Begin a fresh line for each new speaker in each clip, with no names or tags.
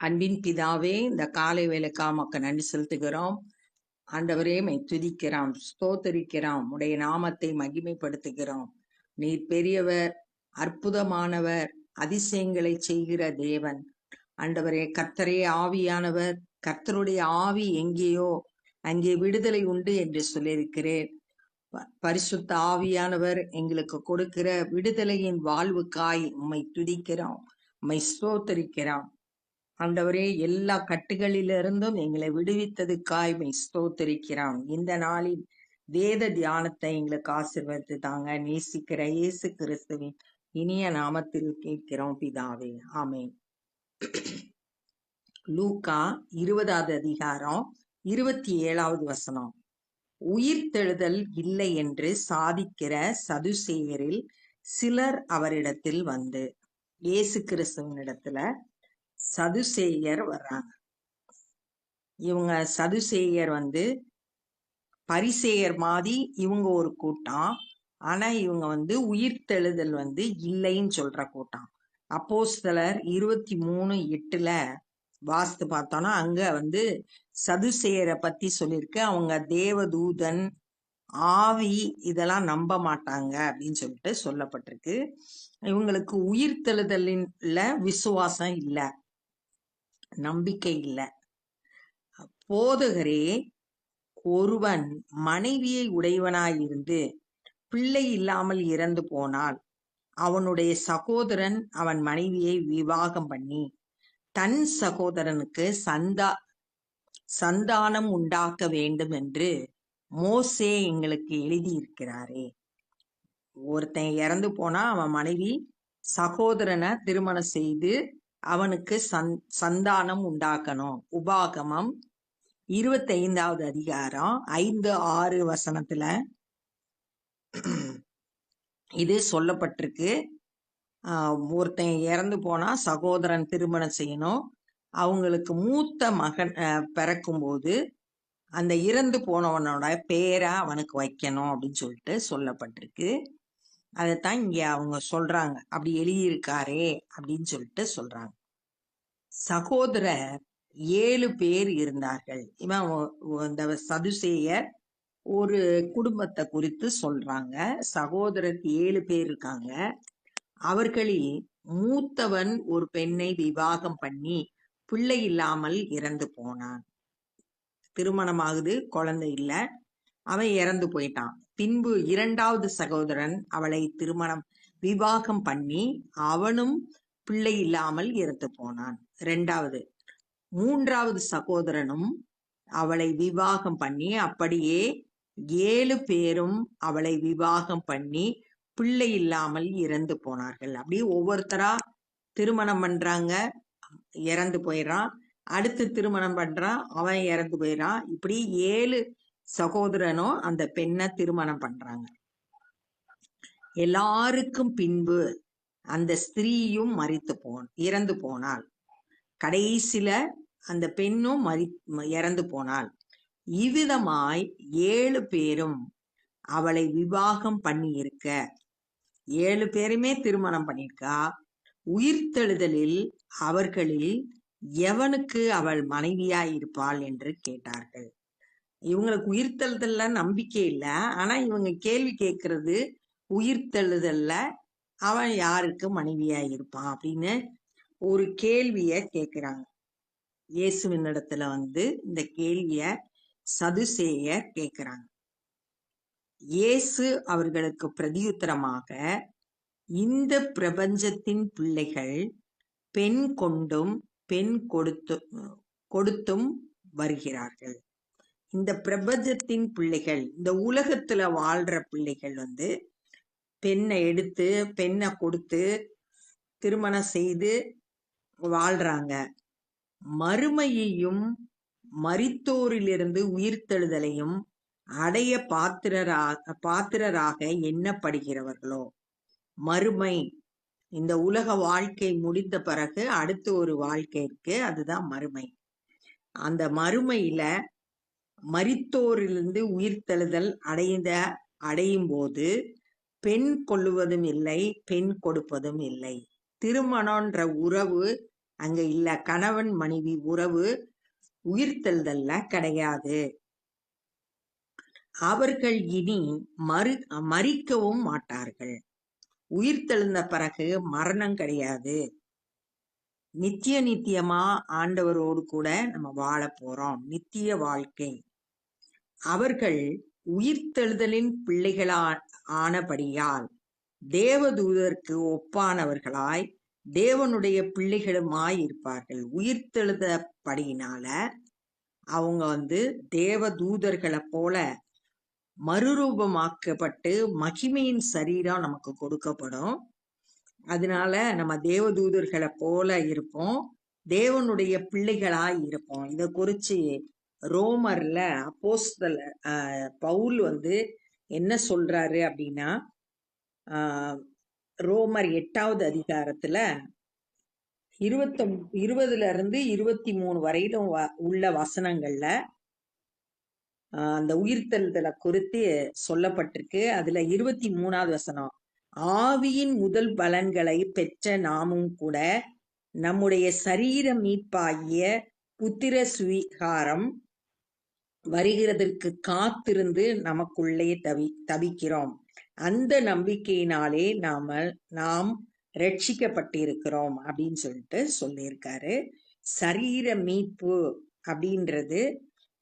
அன்பின் பிதாவே, இந்த காலை வேலைக்கா உமக்கு நன்றி செலுத்துகிறோம். ஆண்டவரே, மை துதிக்கிறோம், ஸ்தோத்தரிக்கிறோம், உடைய நாமத்தை மகிமைப்படுத்துகிறோம். நீர் பெரியவர், அற்புதமானவர், அதிசயங்களை செய்கிற தேவன். ஆண்டவரே, கர்த்தரே ஆவியானவர். கர்த்தருடைய ஆவி எங்கேயோ அங்கே விடுதலை உண்டு என்று சொல்லியிருக்கிறேன். பரிசுத்த ஆவியானவர் எங்களுக்கு கொடுக்கிற விடுதலையின் வாழ்வுக்காய் உம்மை துதிக்கிறோம், உம்மை ஸ்தோத்தரிக்கிறோம். ஆண்டவரே, எல்லா கட்டுகளிலிருந்தும் எங்களை விடுவித்ததுக்காய் உம்மை ஸ்தோத்தரிக்கிறோம். இந்த நாளில் வேத தியானத்தை எங்களுக்கு ஆசீர்வதித்து தாங்க. நேசிக்கிற இயேசு கிறிஸ்துவின் இனிய நாமத்தில் கேட்கிறோம் பிதாவே, ஆமென். லூக்கா 20வது அதிகாரம் 27வது வசனம். உயிர்த்தெழுதல் இல்லை என்று சாதிக்கிற சதுசேயரில் சிலர் அவரிடத்தில் வந்து, இயேசு கிறிஸ்துவனிடத்துல சதுசேயர் வர்றாங்க. இவங்க சதுசேயர் பரிசேயர் மாதிரி இவங்க ஒரு கூட்டம். ஆனா இவங்க உயிர்த்தெழுதல் இல்லைன்னு சொல்ற கூட்டம். அப்போஸ்தலர் 23:8 வாஸ்து பார்த்தோம்னா அங்க சதுசேயரை பத்தி சொல்லியிருக்கு. அவங்க தேவதூதன், ஆவி இதெல்லாம் நம்ப மாட்டாங்க அப்படின்னு சொல்லிட்டு சொல்லப்பட்டிருக்கு. இவங்களுக்கு உயிர்த்தெழுதலின்ல விசுவாசம் இல்ல, நம்பிக்கை இல்ல. போதகரே, ஒருவன் மனைவியை உடையவனாயிருந்து பிள்ளை இல்லாமல் இறந்து போனால் அவனுடைய சகோதரன் அவன் மனைவியை விவாகம் பண்ணி தன் சகோதரனுக்கு சந்தானம் உண்டாக்க வேண்டும் என்று மோசே எங்களுக்கு எழுதியிருக்கிறாரே. ஒருத்தன் இறந்து போனா அவன் மனைவி சகோதரனை திருமணம் செய்து அவனுக்கு சந்தானம் உண்டாக்கணும். உபாகமம் 25வது அதிகாரம் 5-6 வசனத்துல இது சொல்லப்பட்டிருக்கு. ஒருத்தன் இறந்து போனா சகோதரன் திருமணம் செய்யணும். அவங்களுக்கு மூத்த மகன் பிறக்கும்போது அந்த இறந்து போனவனோட பேரை அவனுக்கு வைக்கணும் அப்படின்னு சொல்லிட்டு சொல்லப்பட்டிருக்கு. அதைத்தான் இங்க அவங்க சொல்றாங்க, அப்படி எழுதியிருக்காரே அப்படின்னு சொல்லிட்டு சொல்றாங்க. சகோதரர் 7 பேர் இருந்தார்கள். இந்த சதுசேயர் ஒரு குடும்பத்தை குறித்து சொல்றாங்க. சகோதரருக்கு 7 பேர் இருக்காங்க. அவர்களில் மூத்தவன் ஒரு பெண்ணை விவாகம் பண்ணி பிள்ளை இல்லாமல் இறந்து போனான். திருமணமாகுது, குழந்தை இல்ல, அவன் இறந்து போயிட்டான். பின்பு 2வது சகோதரன் அவளை விவாகம் பண்ணி அவனும் பிள்ளை இல்லாமல் இறந்து போனான். 2வது 3வது சகோதரனும் அவளை விவாகம் பண்ணி, அப்படியே 7 பேரும் அவளை விவாகம் பண்ணி பிள்ளை இல்லாமல் இறந்து போனார்கள். அப்படி ஒவ்வொருத்தரா திருமணம் பண்றாங்க, இறந்து போயிடறான். அடுத்து திருமணம் பண்றான், அவன் இறந்து போயிடறான். இப்படி 7 சகோதரனும் அந்த பெண்ணை திருமணம் பண்றாங்க. எல்லாருக்கும் பின்பு அந்த ஸ்திரீயும் இறந்து போனாள். கடைசியில அந்த பெண்ணும் இறந்து போனாள். இவ்விதமாய் 7 பேரும் அவளை விவாகம் பண்ணி இருக்க, 7 பேருமே திருமணம் பண்ணிருக்கா. உயிர்த்தெழுதலில் அவர்களில் எவனுக்கு அவள் மனைவியாய் இருப்பாள் என்று கேட்டார்கள். இவங்களுக்கு உயிர்த்தெழுதல்ல நம்பிக்கை இல்ல. ஆனா இவங்க கேள்வி கேட்கறது, உயிர்த்தெழுதல்ல அவன் யாருக்கு மனைவியாய் இருப்பான் அப்படின்னு ஒரு கேள்விய கேட்கிறாங்க. இயேசுவின் இடத்துல இந்த கேள்விய சதுசேயர் கேட்கிறாங்க. இயேசு அவர்களுக்கு பிரதியுத்தரமாக, இந்த பிரபஞ்சத்தின் பிள்ளைகள் பெண் கொண்டும் பெண் கொடுத்தும் வருகிறார்கள். இந்த பிரபஞ்சத்தின் பிள்ளைகள், இந்த உலகத்துல வாழ்ற பிள்ளைகள் பெண்ணை எடுத்து பெண்ணை கொடுத்து திருமணம் செய்து வாழ்றாங்க. மறுமையையும் மரித்தோரிலிருந்து உயிர்த்தெழுதலையும் அடைய பாத்திரராக எண்ணப்படுகிறவர்களோ. மறுமை, இந்த உலக வாழ்க்கை முடிந்த பிறகு அடுத்து ஒரு வாழ்க்கை இருக்கு, அதுதான் மறுமை. அந்த மறுமையில மரித்தோரிலிருந்து உயிர்த்தெழுதல் அடையும் போது பெண் கொள்ளுவதும் இல்லை, பெண் கொடுப்பதும் இல்லை. திருமணம்ன்ற உறவு அங்க இல்ல. கணவன் மனைவி உறவு உயிர்த்தெழுதல்ல கிடையாது. அவர்கள் இனி மரிக்கவும் மாட்டார்கள். உயிர்த்தெழுந்த பிறகு மரணம் கிடையாது. நித்தியமா ஆண்டவரோடு கூட நம்ம வாழ போறோம். நித்திய வாழ்க்கை. அவர்கள் உயிர்த்தெழுதலின் ஆனபடியால் தேவதூதருக்கு ஒப்பானவர்களாய் தேவனுடைய பிள்ளைகளுமாய் இருப்பார்கள். உயிர்த்தெழுதபடியினால அவங்க தேவதூதர்களை போல மறுரூபமாக்கப்பட்டு மகிமையின் சரீரம் நமக்கு கொடுக்கப்படும். அதனால நம்ம தேவதூதர்களை போல இருப்போம், தேவனுடைய பிள்ளைகளாய் இருப்போம். இதை குறிச்சு ரோமர்ல அப்போஸ்தலர் பவுல் என்ன சொல்றாரு அப்படின்னா, ரோமர் 8வது அதிகாரத்துல 20 இருந்து 23 வரையிலும் உள்ள வசனங்கள்ல அந்த உயிர்த்தெழுதலை குறித்து சொல்லப்பட்டிருக்கு. அதுல 23வது வசனம், ஆவியின் முதல் பலன்களை பெற்ற நாமும் கூட நம்முடைய சரீர மீட்பாகிய புத்திர சுவீகாரம் வருகிறதற்கு காத்திருந்து நமக்குள்ளே தவிக்கிறோம். அந்த நம்பிக்கையினாலே நாம் ரட்சிக்கப்பட்டிருக்கிறோம் அப்படின்னு சொல்லியிருக்காரு. சரீர மீட்பு அப்படின்றது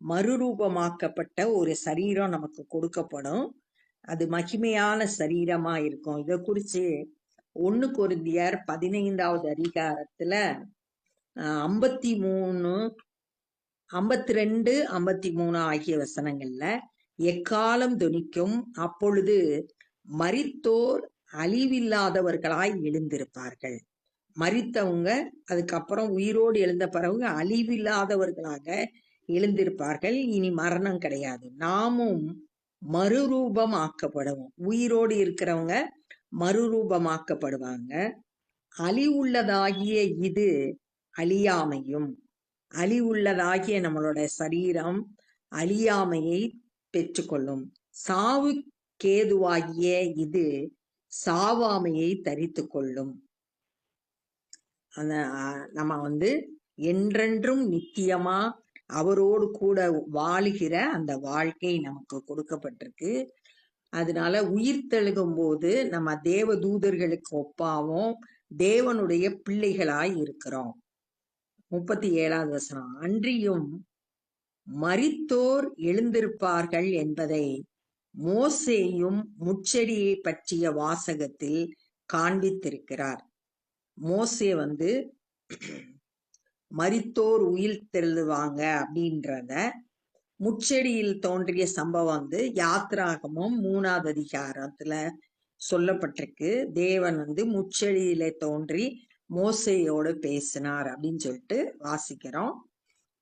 மறுரூபமாக்கப்பட்ட ஒரு சரீரம் நமக்கு கொடுக்கப்படும். அது மகிமையான சரீரமா இருக்கும். இதை குறிச்சு 1 கொரிந்தியர் 15வது அதிகாரத்துல 52, 53 ஆகிய வசனங்கள்ல எக்காலம் தொனிக்கும், அப்பொழுது மரித்தோர் அழிவில்லாதவர்களாய் எழுந்திருப்பார்கள். மரித்தவங்க அதுக்கப்புறம் உயிரோடு எழுந்த பிறகு அழிவில்லாதவர்களாக எழுந்திருப்பார்கள். இனி மரணம் கிடையாது. நாமும் மறுரூபமாக்கப்படுவோம். உயிரோடு இருக்கிறவங்க மறுரூபமாக்கப்படுவாங்க. அழிவுள்ளதாகிய இது அழியாமையும், அழிவுள்ளதாகிய நம்மளோட சரீரம் அழியாமையை பெற்றுக்கொள்ளும். சாவுக்கேதுவாகிய இது சாவாமையை தரித்து கொள்ளும். நம்ம என்றென்றும் நித்தியமா அவரோடு கூட வாழுகிற அந்த வாழ்க்கை நமக்கு கொடுக்கப்பட்டிருக்கு. அதனால உயிர்த்தெழுகும் போது நம்ம தேவ தூதர்களுக்கு ஒப்பாவும் தேவனுடைய பிள்ளைகளாய் இருக்கிறோம். 37வது வசனம், அன்றியும் மரித்தோர் எழுந்திருப்பார்கள் என்பதை மோசேயும் முச்செடியை பற்றிய வாசகத்தில் காண்பித்திருக்கிறார். மோசே மரித்தோர் உயிர்த்தெழுவாங்க அப்படின்றத முச்செடியில் தோன்றிய சம்பவம் யாத்ராகமம் 3வது அதிகாரத்துல சொல்லப்பட்டிருக்கு. தேவன் முச்செடியில தோன்றி மோசேயோடு பேசினார் அப்படின்னு சொல்லிட்டு வாசிக்கிறோம்.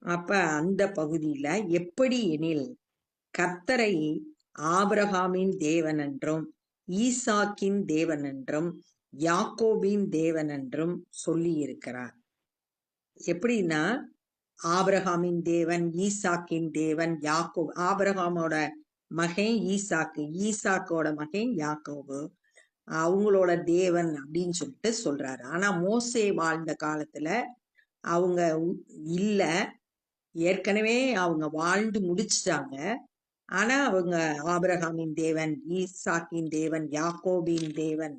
அப்ப அந்த பகுதியில எப்படி எனில், கர்த்தரை ஆபிரகாமின் தேவன் என்றும் ஈசாக்கின் தேவன் என்றும் யாக்கோபின் தேவன் என்றும் சொல்லி இருக்கிறார். எப்படின்னா, ஆபிரகாமின் தேவன், ஈசாக்கின் தேவன், யாக்கோபு, ஆபிரகாமோட மகன் ஈசாக்கு, ஈசாக்கோட மகன் யாக்கோபு, அவங்களோட தேவன் அப்படின்னு சொல்லிட்டு சொல்றாரு. ஆனா மோசே வாழ்ந்த காலத்துல அவங்க இல்ல, ஏற்கனவே அவங்க வாழ்ந்து முடிச்சிட்டாங்க. ஆனா அவங்க ஆபிரகாமின் தேவன், ஈசாக்கின் தேவன், யாக்கோபின் தேவன்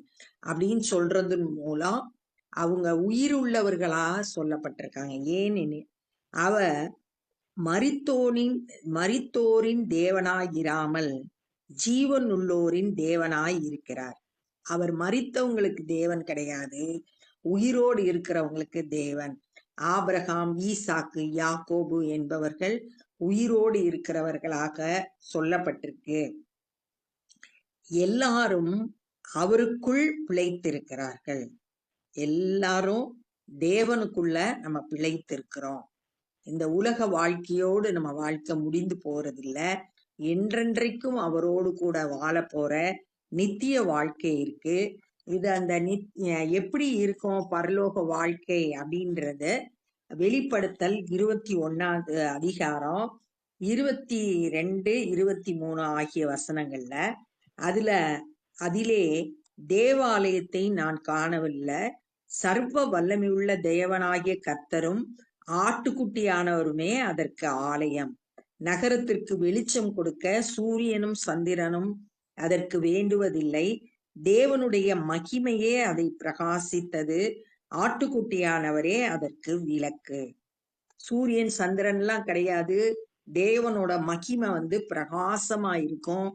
அப்படின்னு சொல்றது மூலம் அவங்க உயிர் உள்ளவர்களா சொல்லப்பட்டிருக்காங்க. ஏனெனில் அவ மரித்தோரின் தேவனாயிராமல் ஜீவன் உள்ளோரின் தேவனாய் இருக்கிறார். அவர் மரித்தவங்களுக்கு தேவன் கிடையாது, உயிரோடு இருக்கிறவங்களுக்கு தேவன். ஆபிரகாம், ஈசாக்கு, யாக்கோபு என்பவர்கள் உயிரோடு இருக்கிறவர்களாக சொல்லப்பட்டிருக்கு. எல்லாரும் அவருக்குள் பிழைத்திருக்கிறார்கள். எல்லாரும் தேவனுக்குள்ள நம்ம பிழைத்திருக்கிறோம். இந்த உலக வாழ்க்கையோடு நம்ம வாழ்க்கை முடிந்து போறதில்ல. என்றென்றைக்கும் அவரோடு கூட வாழ போற நித்திய வாழ்க்கை இருக்கு. இது அந்த எப்படி இருக்கும் பரலோக வாழ்க்கை அப்படின்றத வெளிப்படுத்தல் 21வது அதிகாரம் 22, 23 ஆகிய வசனங்கள்ல அதிலே தேவாலயத்தை நான் காணவில்லை, சர்வ வல்லமையுள்ள தேவனாகிய கர்த்தரும் ஆட்டுக்குட்டியானவருமே அதற்கு ஆலயம். நகரத்திற்கு வெளிச்சம் கொடுக்க சூரியனும் சந்திரனும் அதற்கு வேண்டுவதில்லை. தேவனுடைய மகிமையே அதை பிரகாசித்தது. ஆட்டுக்குட்டியானவரே அதற்கு விளக்கு. சூரியன் சந்திரன் எல்லாம் கிடையாது. தேவனோட மகிமை பிரகாசமா இருக்கும்.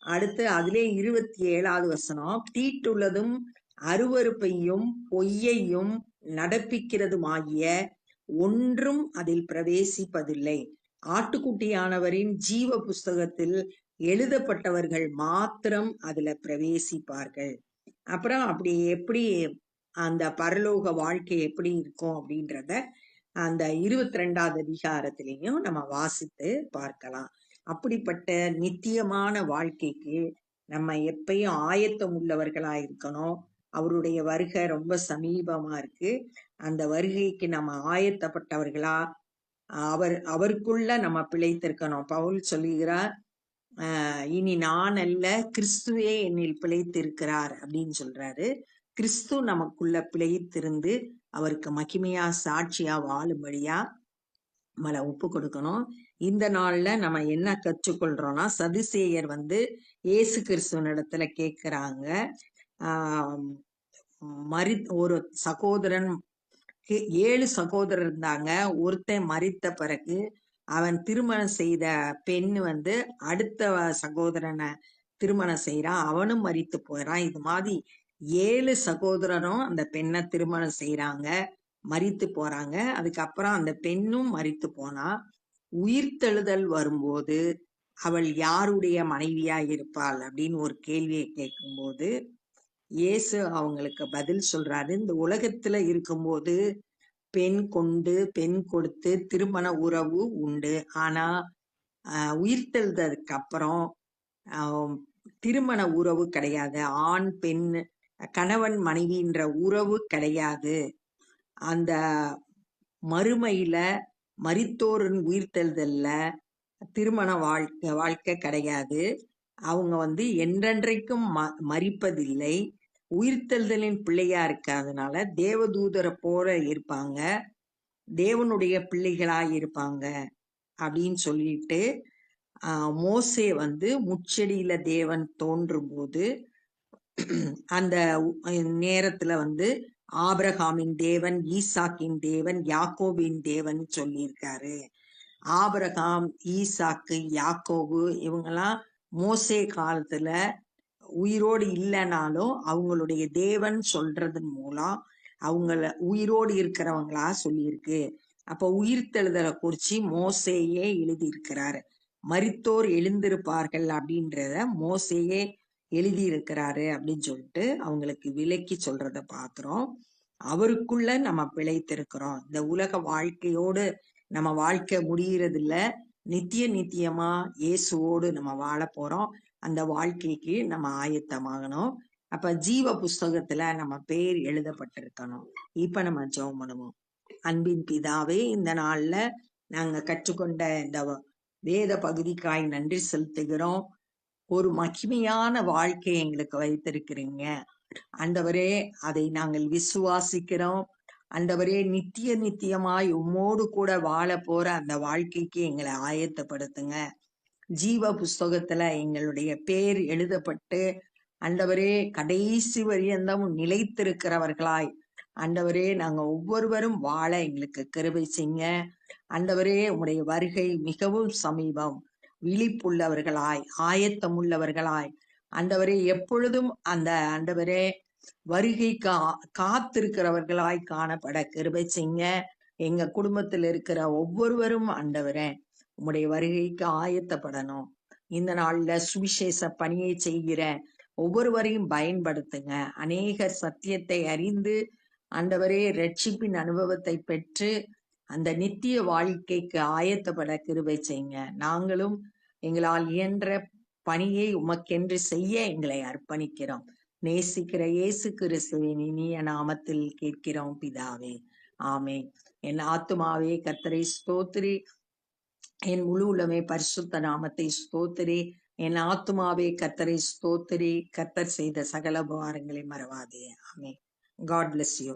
அடுத்து அதிலே 27வது வசனம், தீட்டுள்ளதும் அருவருப்பையும் பொய்யையும் நடப்பிக்கிறதுமாகிய ஒன்றும் அதில் பிரவேசிப்பதில்லை. ஆட்டுக்குட்டியானவரின் ஜீவ புஸ்தகத்தில் எழுதப்பட்டவர்கள் மாத்திரம் அதுல பிரவேசிப்பார்கள். அப்புறம் அப்படி எப்படி அந்த பரலோக வாழ்க்கை எப்படி இருக்கும் அப்படின்றத அந்த 22வது அதிகாரத்திலையும் நம்ம வாசித்து பார்க்கலாம். அப்படிப்பட்ட நித்தியமான வாழ்க்கைக்கு நம்ம எப்பயும் ஆயத்தம் உள்ளவர்களா இருக்கணும். அவருடைய வருகை ரொம்ப சமீபமா இருக்கு. அந்த வருகைக்கு நம்ம ஆயத்தப்பட்டவர்களா, அவருக்குள்ள நம்ம பிழைத்திருக்கணும். பவுல் சொல்லுகிறார், இனி நான் அல்ல, கிறிஸ்துவே என்னில் பிழைத்திருக்கிறார் அப்படின்னு சொல்றாரு. கிறிஸ்து நமக்குள்ள பிழைத்திருந்து அவருக்கு மகிமையா சாட்சியா வாழும்படியா நம்மளை ஒப்பு கொடுக்கணும். இந்த நாள்ல நம்ம என்ன கற்றுக்கொள்றோம்னா, சதுசேயர் இயேசு கிறிஸ்துவனிடத்துல கேட்கிறாங்க, ஒரு சகோதரன் 7 சகோதரர் இருந்தாங்க. ஒருத்தன் மரித்த பிறகு அவன் திருமணம் செய்த பெண் அடுத்த சகோதரனை திருமணம் செய்யறான், அவனும் மரித்து போயிறான். இது மாதிரி 7 சகோதரரும் அந்த பெண்ணை திருமணம் செய்யறாங்க, மரித்து போறாங்க. அதுக்கப்புறம் அந்த பெண்ணும் மரித்து போனா, உயிர்த்தெழுதல் வரும்போது அவள் யாருடைய மனைவியா இருப்பாள் அப்படின்னு ஒரு கேள்வியை கேட்கும்போது இயேசு அவங்களுக்கு பதில் சொல்றாரு, இந்த உலகத்துல இருக்கும்போது பெண் கொண்டு பெண் கொடுத்து திருமண உறவு உண்டு. ஆனா உயிர்த்தெழுததுக்கு அப்புறம் திருமண உறவு கிடையாது. ஆண் பெண் கணவன் மனைவின்ற உறவு கிடையாது. அந்த மறுமையில மரித்தோரின் உயிர்த்தெழுதல்ல திருமண வாழ்க்கை கிடையாது. அவங்க என்றென்றைக்கும் மரிப்பதில்லை. உயிர்த்தெழுதலின் பிள்ளையா இருக்காதனால தேவதூதரை போல இருப்பாங்க, தேவனுடைய பிள்ளைகளா இருப்பாங்க அப்படின்னு சொல்லிட்டு மோசே முச்செடியில தேவன் தோன்றும் போது அந்த நேரத்துல ஆபிரகாமின் தேவன், ஈசாக்கின் தேவன், யாக்கோபின் தேவன் சொல்லியிருக்காரு. ஆபிரகாம், ஈசாக்கு, யாக்கோபு இவங்கெல்லாம் மோசே காலத்துல உயிரோடு இல்லைனாலும் அவங்களுடைய தேவன் சொல்றதன் மூலம் அவங்கள உயிரோடு இருக்கிறவங்களா சொல்லியிருக்கு. அப்ப உயிர்த்தெழுதலை குறிச்சு மோசேயே எழுதியிருக்கிறாரு. மரித்தோர் எழுந்திருப்பார்கள் அப்படின்றத மோசேயே எழுதியிருக்கிறாரு அப்படின்னு சொல்லிட்டு அவங்களுக்கு விலக்கி சொல்றத பாக்குறோம். அவருக்குள்ள நம்ம பிழைத்திருக்கிறோம். இந்த உலக வாழ்க்கையோடு நம்ம வாழ்க்கை முடியறது இல்ல, நித்தியமா இயேசுவோடு நம்ம வாழ போறோம். அந்த வாழ்க்கைக்கு நம்ம ஆயத்தமாகணும். அப்ப ஜீவ புஸ்தகத்துல நம்ம பேர் எழுதப்பட்டிருக்கணும். இப்ப நம்ம ஜெபம் பண்ணுவோம். அன்பின் பிதாவே, இந்த நாள்ல நாங்க கற்றுக்கொண்ட இந்த வேத பகுதிக்காய் நன்றி செலுத்துகிறோம். ஒரு மகிமையான வாழ்க்கை எங்களுக்கு வைத்திருக்கிறீங்க ஆண்டவரே, அதை நாங்கள் விசுவாசிக்கிறோம். ஆண்டவரே, நித்தியமாய் உம்மோடு கூட வாழ போற அந்த வாழ்க்கைக்கு எங்களை ஆயத்தப்படுத்துங்க. ஜீவ புஸ்தகத்துல எங்களுடைய பேர் எழுதப்பட்டு ஆண்டவரே கடைசி வரியந்தம் நிலைத்திருக்கிறவர்களாய் ஆண்டவரே நாங்க ஒவ்வொருவரும் வாழ எங்களுக்கு கிருபை செய்யுங்க. ஆண்டவரே, உம்முடைய வருகை மிகவும் சமீபம். விழிப்புள்ளவர்களாய், ஆயத்தம் உள்ளவர்களாய் ஆண்டவரே எப்பொழுதும் அந்த ஆண்டவரே வருகைக்கு காத்திருக்கிறவர்களாய் காணப்பட கிருபை செய்யுங்க. எங்க குடும்பத்தில் இருக்கிற ஒவ்வொருவரும் ஆண்டவரே உம்முடைய வருகைக்கு ஆயத்தப்படணும். இந்த நாள்ல சுவிசேஷ பணியை செய்கிற ஒவ்வொருவரையும் பயன்படுத்துங்க. அநேகர் சத்தியத்தை அறிந்து ஆண்டவரே ரட்சிப்பின் அனுபவத்தை பெற்று அந்த நித்திய வாழ்க்கைக்கு ஆயத்தப்பட கிருபை செய்யுங்க. நாங்களும் எங்களால் இயன்ற பணியை உமக்கென்று செய்ய எங்களை அர்ப்பணிக்கிறோம். நேசிக்கிற இயேசு கிறிஸ்துவின் இனிய நாமத்தில் கேட்கிறோம் பிதாவே, ஆமென். என் ஆத்துமாவே கர்த்தரை ஸ்தோத்திரி, என் முழு உள்ளமே பரிசுத்த நாமத்தை ஸ்தோத்திரி. என் ஆத்துமாவே கர்த்தரை ஸ்தோத்திரி, கர்த்தர் செய்த சகல உபகாரங்களை மறவாதே. ஆமென். God bless you.